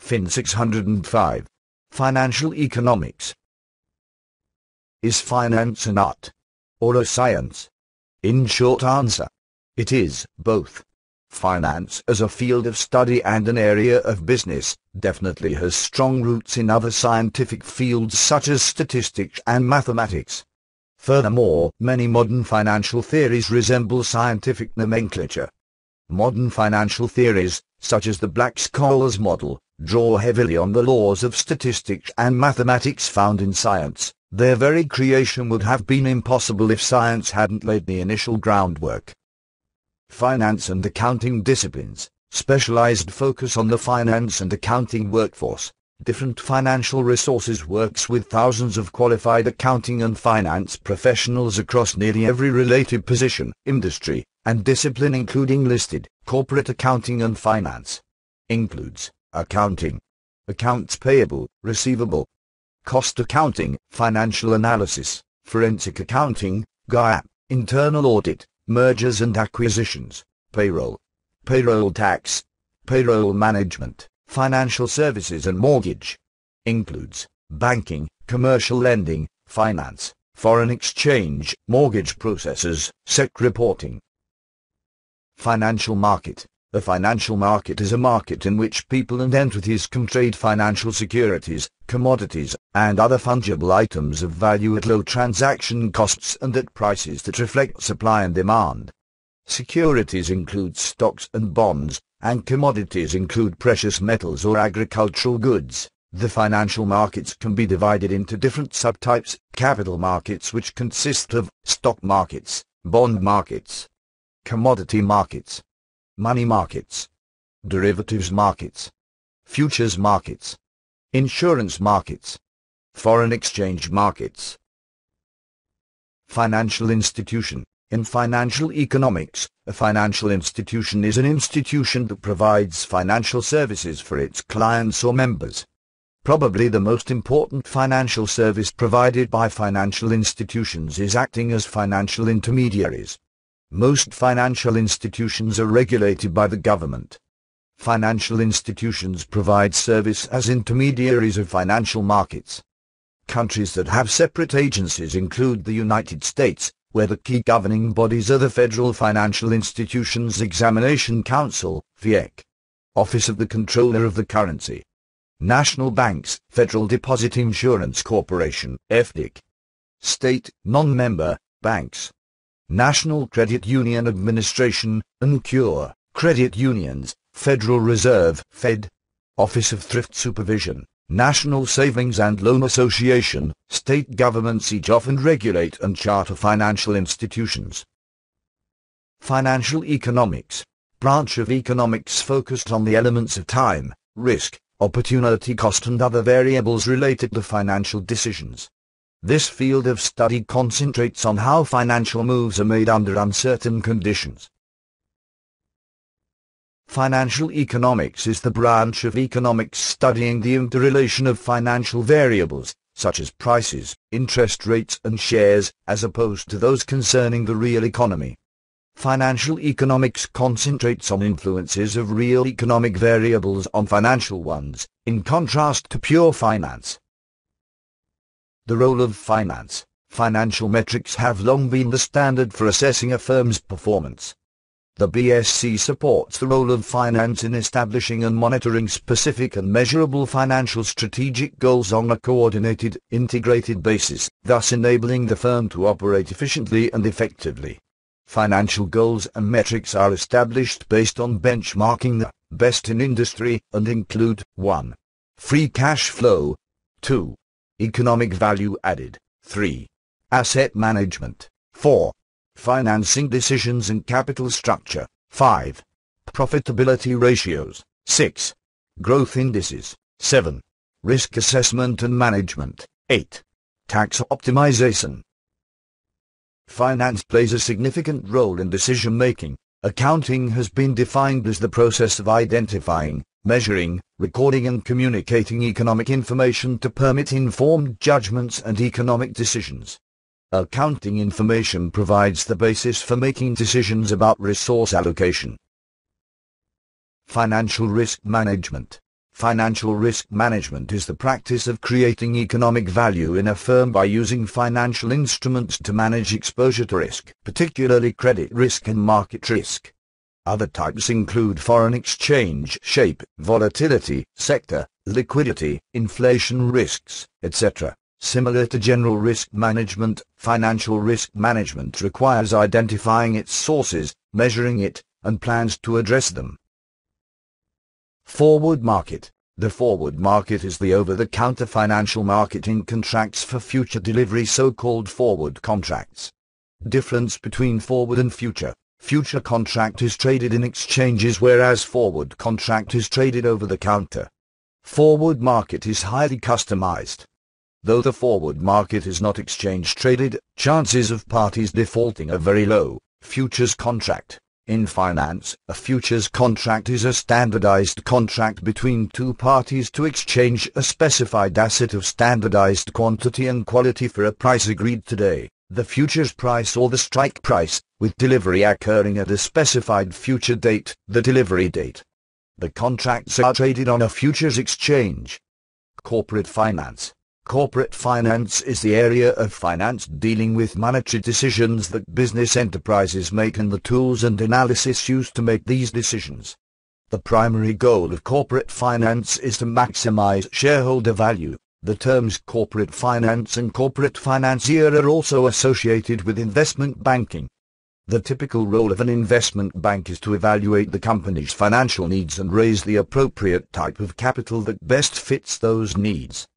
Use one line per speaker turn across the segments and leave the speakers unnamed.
Fin 605. Financial economics. Is finance an art or a science? In short answer, it is both. Finance as a field of study and an area of business definitely has strong roots in other scientific fields such as statistics and mathematics. Furthermore, many modern financial theories resemble scientific nomenclature. Modern financial theories, such as the Black-Scholes model, draw heavily on the laws of statistics and mathematics found in science. Their very creation would have been impossible if science hadn't laid the initial groundwork. Finance and accounting disciplines, specialized focus on the finance and accounting workforce. Different Financial Resources works with thousands of qualified accounting and finance professionals across nearly every related position, industry, and discipline including listed, corporate accounting and finance. Includes accounting, accounts payable, receivable, cost accounting, financial analysis, forensic accounting, GAAP, internal audit, mergers and acquisitions, payroll, payroll tax, payroll management, financial services and mortgage. Includes banking, commercial lending, finance, foreign exchange, mortgage processors, SEC reporting. Financial market. The financial market is a market in which people and entities can trade financial securities, commodities, and other fungible items of value at low transaction costs and at prices that reflect supply and demand. Securities include stocks and bonds, and commodities include precious metals or agricultural goods. The financial markets can be divided into different subtypes: capital markets, which consist of stock markets, bond markets, commodity markets, money markets, derivatives markets, futures markets, insurance markets, foreign exchange markets. Financial institution. In financial economics, a financial institution is an institution that provides financial services for its clients or members. Probably the most important financial service provided by financial institutions is acting as financial intermediaries. Most financial institutions are regulated by the government. Financial institutions provide service as intermediaries of financial markets. Countries that have separate agencies include the United States, where the key governing bodies are the Federal Financial Institutions Examination Council, FIEC, Office of the Comptroller of the Currency, national banks, Federal Deposit Insurance Corporation, FDIC, state, non-member, banks, National Credit Union Administration, NCUR, credit unions, Federal Reserve, Fed, Office of Thrift Supervision, National Savings and Loan Association. State governments each often regulate and charter financial institutions. Financial economics, branch of economics focused on the elements of time, risk, opportunity cost and other variables related to financial decisions. This field of study concentrates on how financial moves are made under uncertain conditions. Financial economics is the branch of economics studying the interrelation of financial variables, such as prices, interest rates and shares, as opposed to those concerning the real economy. Financial economics concentrates on influences of real economic variables on financial ones, in contrast to pure finance. The role of finance. Financial metrics have long been the standard for assessing a firm's performance. The BSC supports the role of finance in establishing and monitoring specific and measurable financial strategic goals on a coordinated, integrated basis, thus enabling the firm to operate efficiently and effectively. Financial goals and metrics are established based on benchmarking the best in industry and include 1. Free cash flow, 2. Economic value added, 3. Asset management, 4. Financing decisions and capital structure, 5. Profitability ratios, 6. Growth indices, 7. Risk assessment and management, 8. Tax optimization. Finance plays a significant role in decision-making. Accounting has been defined as the process of identifying, measuring, recording and communicating economic information to permit informed judgments and economic decisions. Accounting information provides the basis for making decisions about resource allocation. Financial risk management. Financial risk management is the practice of creating economic value in a firm by using financial instruments to manage exposure to risk, particularly credit risk and market risk. Other types include foreign exchange, shape, volatility, sector, liquidity, inflation risks, etc. Similar to general risk management, financial risk management requires identifying its sources, measuring it, and plans to address them. Forward market. The forward market is the over-the-counter financial market in contracts for future delivery, so-called forward contracts. Difference between forward and future. Future contract is traded in exchanges, whereas forward contract is traded over the counter. Forward market is highly customized. Though the forward market is not exchange traded, chances of parties defaulting are very low. Futures contract. In finance, a futures contract is a standardized contract between two parties to exchange a specified asset of standardized quantity and quality for a price agreed today, the futures price or the strike price, with delivery occurring at a specified future date, the delivery date. The contracts are traded on a futures exchange. Corporate finance. Corporate finance is the area of finance dealing with monetary decisions that business enterprises make and the tools and analysis used to make these decisions. The primary goal of corporate finance is to maximize shareholder value. The terms corporate finance and corporate financier are also associated with investment banking. The typical role of an investment bank is to evaluate the company's financial needs and raise the appropriate type of capital that best fits those needs.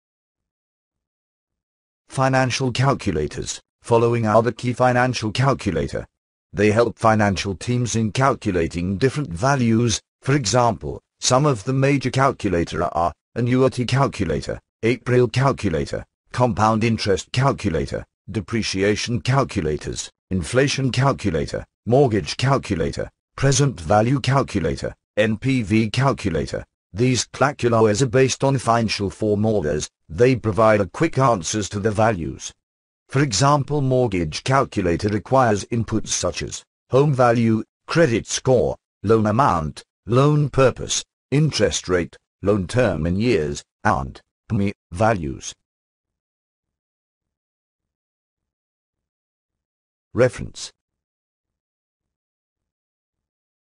Financial calculators. Following are the key financial calculator. They help financial teams in calculating different values. For example, some of the major calculator are annuity calculator, April calculator, compound interest calculator, depreciation calculators, inflation calculator, mortgage calculator, present value calculator, NPV calculator. These calculators are based on financial formulas. They provide quick answers to the values. For example, mortgage calculator requires inputs such as home value, credit score, loan amount, loan purpose, interest rate, loan term in years, and PMI values. Reference.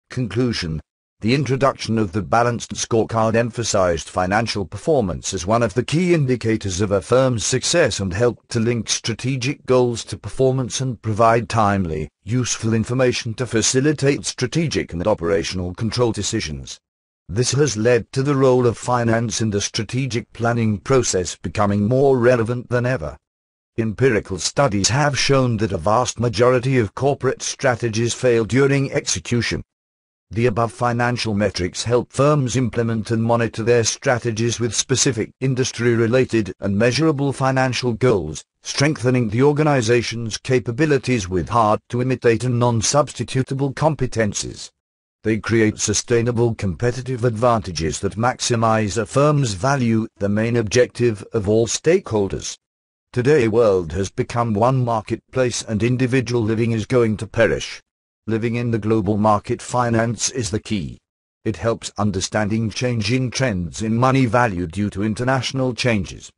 Conclusion. The introduction of the balanced scorecard emphasized financial performance as one of the key indicators of a firm's success and helped to link strategic goals to performance and provide timely, useful information to facilitate strategic and operational control decisions. This has led to the role of finance in the strategic planning process becoming more relevant than ever. Empirical studies have shown that a vast majority of corporate strategies fail during execution. The above financial metrics help firms implement and monitor their strategies with specific industry-related and measurable financial goals, strengthening the organization's capabilities with hard-to-imitate and non-substitutable competencies. They create sustainable competitive advantages that maximize a firm's value, the main objective of all stakeholders. Today's world has become one marketplace and individual living is going to perish. Living in the global market, finance is the key. It helps understanding changing trends in money value due to international changes.